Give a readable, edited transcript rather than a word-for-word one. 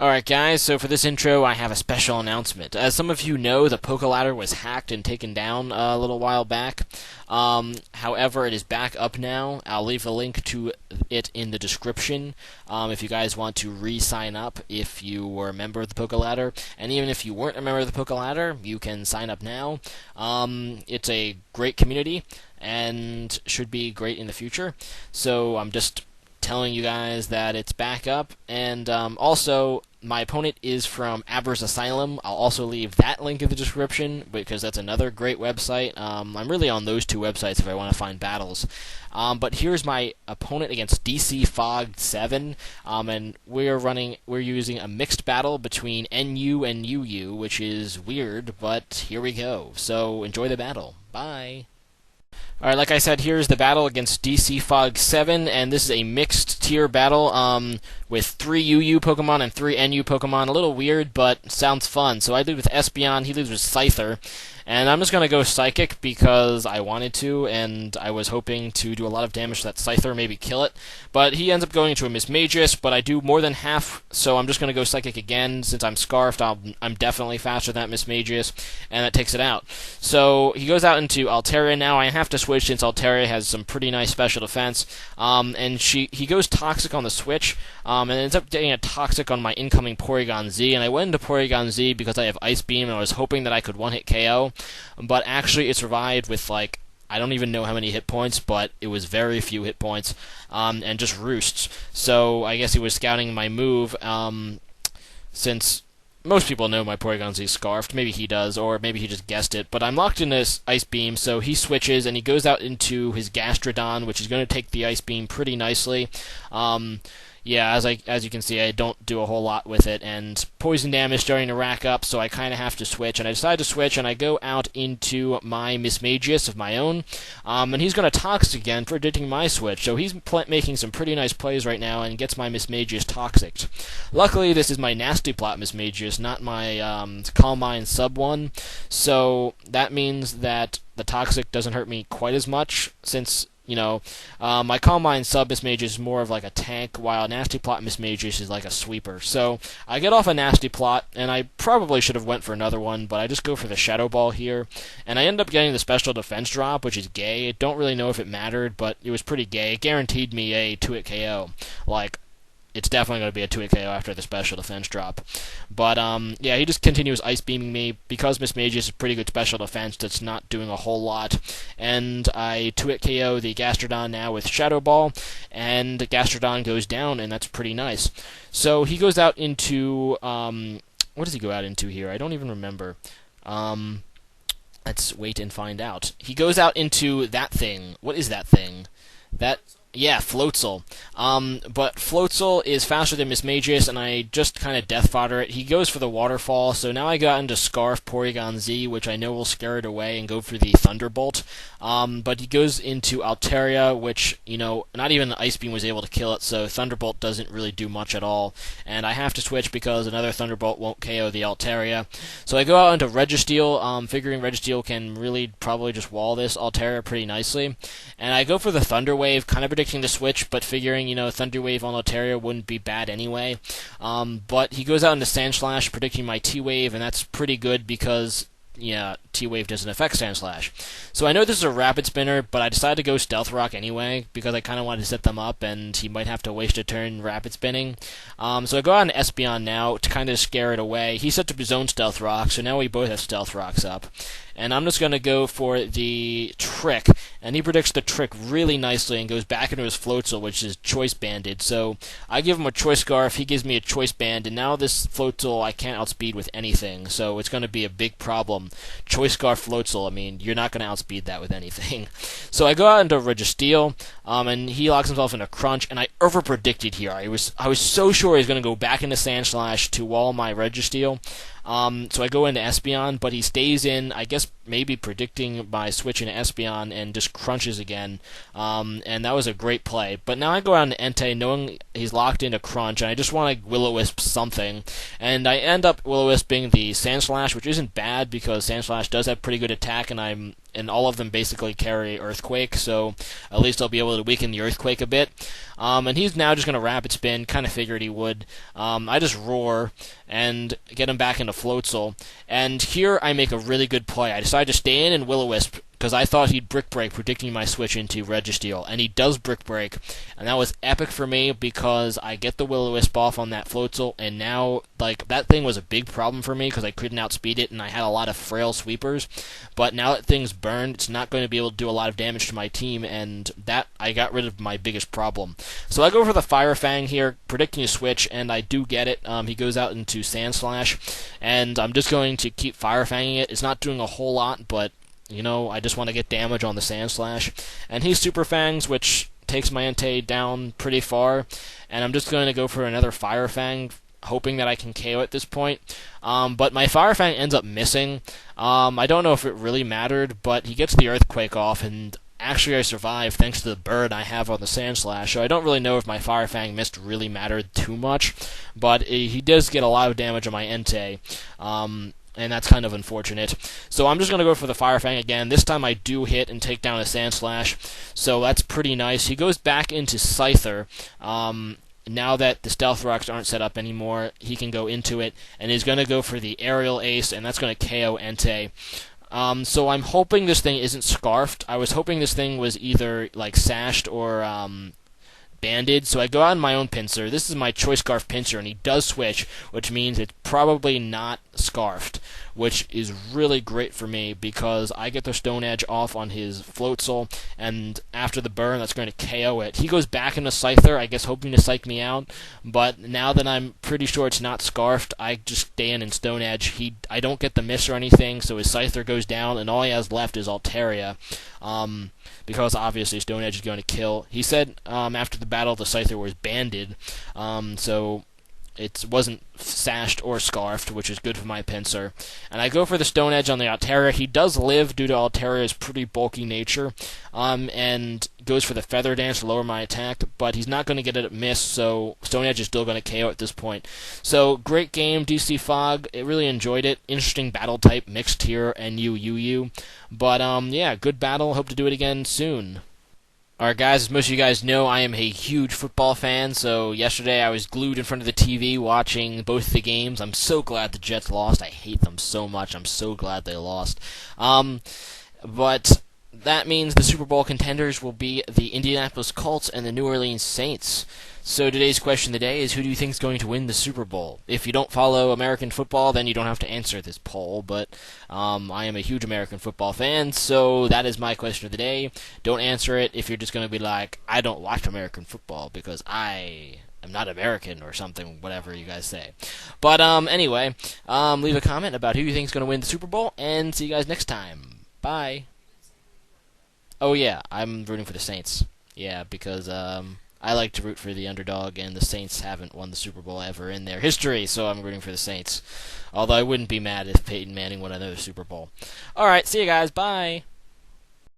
Alright guys, so for this intro I have a special announcement. As some of you know, the Pokeladder was hacked and taken down a little while back. However, it is back up now. I'll leave a link to it in the description if you guys want to re-sign up if you were a member of the Pokeladder. And even if you weren't a member of the Pokeladder, you can sign up now. It's a great community and should be great in the future. So I'm just telling you guys that it's back up, and also my opponent is from Abra's Asylum. I'll also leave that link in the description because that's another great website. I'm really on those two websites if I want to find battles. But here's my opponent against DcFoG7, and we're using a mixed battle between NU and UU, which is weird, but here we go. So enjoy the battle. Bye. Alright, like I said, here's the battle against DcFoG7, and this is a mixed tier battle with 3 UU Pokemon and 3 NU Pokemon. A little weird, but sounds fun. So I lead with Espeon, he leads with Scyther, and I'm just going to go Psychic because I wanted to, and I was hoping to do a lot of damage to that Scyther, maybe kill it. But he ends up going into a Mismagius, but I do more than half, so I'm just going to go Psychic again. Since I'm Scarfed, I'm definitely faster than that Mismagius, and that takes it out. So he goes out into Altaria now. I have to switch since Altaria has some pretty nice special defense. And he goes Toxic on the switch, and ends up getting a Toxic on my incoming Porygon-z, and I went into Porygon-z because I have Ice Beam, and I was hoping that I could one-hit KO. But actually it survived with, like, I don't even know how many hit points, but it was very few hit points, and just roosts. So I guess he was scouting my move, since most people know my Porygon-Z is Scarfed. Maybe he does, or maybe he just guessed it. But I'm locked in this Ice Beam, so he switches, and he goes out into his Gastrodon, which is going to take the Ice Beam pretty nicely. Yeah, as you can see, I don't do a whole lot with it, and poison damage starting to rack up, so I kind of have to switch, and I decide to switch, and I go out into my Mismagius of my own, and he's going to Toxic again, predicting my switch, so he's making some pretty nice plays right now, and gets my Mismagius Toxic. Luckily, this is my Nasty Plot Mismagius, not my Calm Mind Sub 1, so that means that the Toxic doesn't hurt me quite as much, since my Calm Mind Sub Mismagius is more of like a tank, while Nasty Plot Mismagius is like a sweeper. So I get off a Nasty Plot, and I probably should have went for another one, but I just go for the Shadow Ball here, and I end up getting the Special Defense drop, which is gay. I don't really know if it mattered, but it was pretty gay. It guaranteed me a 2-hit KO. Like, it's definitely going to be a 2-hit KO after the Special Defense drop. But, yeah, he just continues Ice Beaming me. Because Mismagius is a pretty good Special Defense, that's not doing a whole lot. And I 2-hit KO the Gastrodon now with Shadow Ball, and the Gastrodon goes down, and that's pretty nice. So he goes out into, what does he go out into here? I don't even remember. Let's wait and find out. He goes out into that thing. What is that thing? Yeah, Floatzel. But Floatzel is faster than Mismagius, and I just kind of death fodder it. He goes for the Waterfall, so now I got into Scarf Porygon-Z, which I know will scare it away, and go for the Thunderbolt. But he goes into Altaria, which, not even the Ice Beam was able to kill it, so Thunderbolt doesn't really do much at all. And I have to switch because another Thunderbolt won't KO the Altaria. So I go out into Registeel, figuring Registeel can really probably just wall this Altaria pretty nicely. And I go for the Thunder Wave, kind of predicting the switch, but figuring, Thunder Wave on Altaria wouldn't be bad anyway. But he goes out into Sandslash, predicting my T-Wave, and that's pretty good because, yeah, T-Wave doesn't affect Sandslash. So I know this is a Rapid Spinner, but I decided to go Stealth Rock anyway, because I kind of wanted to set them up, and he might have to waste a turn Rapid Spinning. So I go out into Espeon now to kind of scare it away. He set up his own Stealth Rock, so now we both have Stealth Rocks up. And I'm just going to go for the Trick, and he predicts the Trick really nicely and goes back into his Floatzel, which is Choice Banded. So I give him a Choice Scarf, he gives me a Choice Band, and now this Floatzel I can't outspeed with anything, so it's going to be a big problem. Choice Scarf Floatzel, I mean, you're not going to outspeed that with anything. So I go out into Registeel, and he locks himself in a Crunch, and I over-predicted here. I was so sure he was going to go back into Sandslash to wall my Registeel. So I go into Espeon, but he stays in, I guess maybe predicting my switch into Espeon, and just crunches again. And that was a great play. But now I go out into Entei knowing he's locked into Crunch, and I just want to Will-O-Wisp something. And I end up Will-O-Wisping the Sandslash, which isn't bad because Sandslash does have pretty good attack, and I'm and all of them basically carry Earthquake, so at least I'll be able to weaken the Earthquake a bit. And he's now just going to Rapid Spin, kind of figured he would. I just Roar and get him back into Floatzel, and here I make a really good play. I decide to stay in and Will-O-Wisp, because I thought he'd Brick Break, predicting my switch into Registeel, and he does Brick Break, and that was epic for me because I get the Will-O-Wisp off on that Floatzel, and now, like, that thing was a big problem for me because I couldn't outspeed it, and I had a lot of frail sweepers, but now that thing's burned, it's not going to be able to do a lot of damage to my team, and that, I got rid of my biggest problem. So I go for the Fire Fang here, predicting a switch, and I do get it. He goes out into Sand Slash, and I'm just going to keep Fire Fanging it. It's not doing a whole lot, but you know, I just want to get damage on the Sand Slash. And he Super Fangs, which takes my Entei down pretty far. And I'm just going to go for another Fire Fang, hoping that I can KO at this point. But my Fire Fang ends up missing. I don't know if it really mattered, but he gets the Earthquake off, and actually I survived thanks to the burn I have on the Sand Slash. So I don't really know if my Fire Fang missed really mattered too much. But he does get a lot of damage on my Entei. And that's kind of unfortunate. So I'm just going to go for the Fire Fang again. This time I do hit and take down a Sand Slash, so that's pretty nice. He goes back into Scyther. Now that the Stealth Rocks aren't set up anymore, he can go into it, and he's going to go for the Aerial Ace, and that's going to KO Entei. So I'm hoping this thing isn't Scarfed. I was hoping this thing was either like Sashed or banded, so I go out on my own pincer. This is my Choice Scarf pincer, and he does switch, which means it's probably not Scarfed, which is really great for me because I get the Stone Edge off on his Floatzel, and after the burn, that's going to KO it. He goes back into Scyther, I guess hoping to psych me out, but now that I'm pretty sure it's not Scarfed, I just stay in and Stone Edge. I don't get the miss or anything, so his Scyther goes down, and all he has left is Altaria. Because obviously Stone Edge is going to kill. He said after the battle the Scyther was banded, so it wasn't Sashed or Scarfed, which is good for my pincer. And I go for the Stone Edge on the Altaria. He does live due to Altaria's pretty bulky nature, and goes for the Feather Dance to lower my attack, but he's not going to get it at miss, so Stone Edge is still going to KO at this point. So, great game, DcFoG. I really enjoyed it. Interesting battle type, mixed here, NU. But, yeah, good battle. Hope to do it again soon. Alright guys, as most of you guys know, I am a huge football fan, so yesterday I was glued in front of the TV watching both the games. I'm so glad the Jets lost. I hate them so much. I'm so glad they lost. But that means the Super Bowl contenders will be the Indianapolis Colts and the New Orleans Saints. So today's question of the day is, who do you think is going to win the Super Bowl? If you don't follow American football, then you don't have to answer this poll, but I am a huge American football fan, so that is my question of the day. Don't answer it if you're just going to be like, I don't watch American football because I'm not American or something, whatever you guys say. But anyway, leave a comment about who you think is going to win the Super Bowl, and see you guys next time. Bye. Oh yeah, I'm rooting for the Saints. Yeah, because I like to root for the underdog, and the Saints haven't won the Super Bowl ever in their history, so I'm rooting for the Saints. Although I wouldn't be mad if Peyton Manning won another Super Bowl. Alright, see you guys, bye!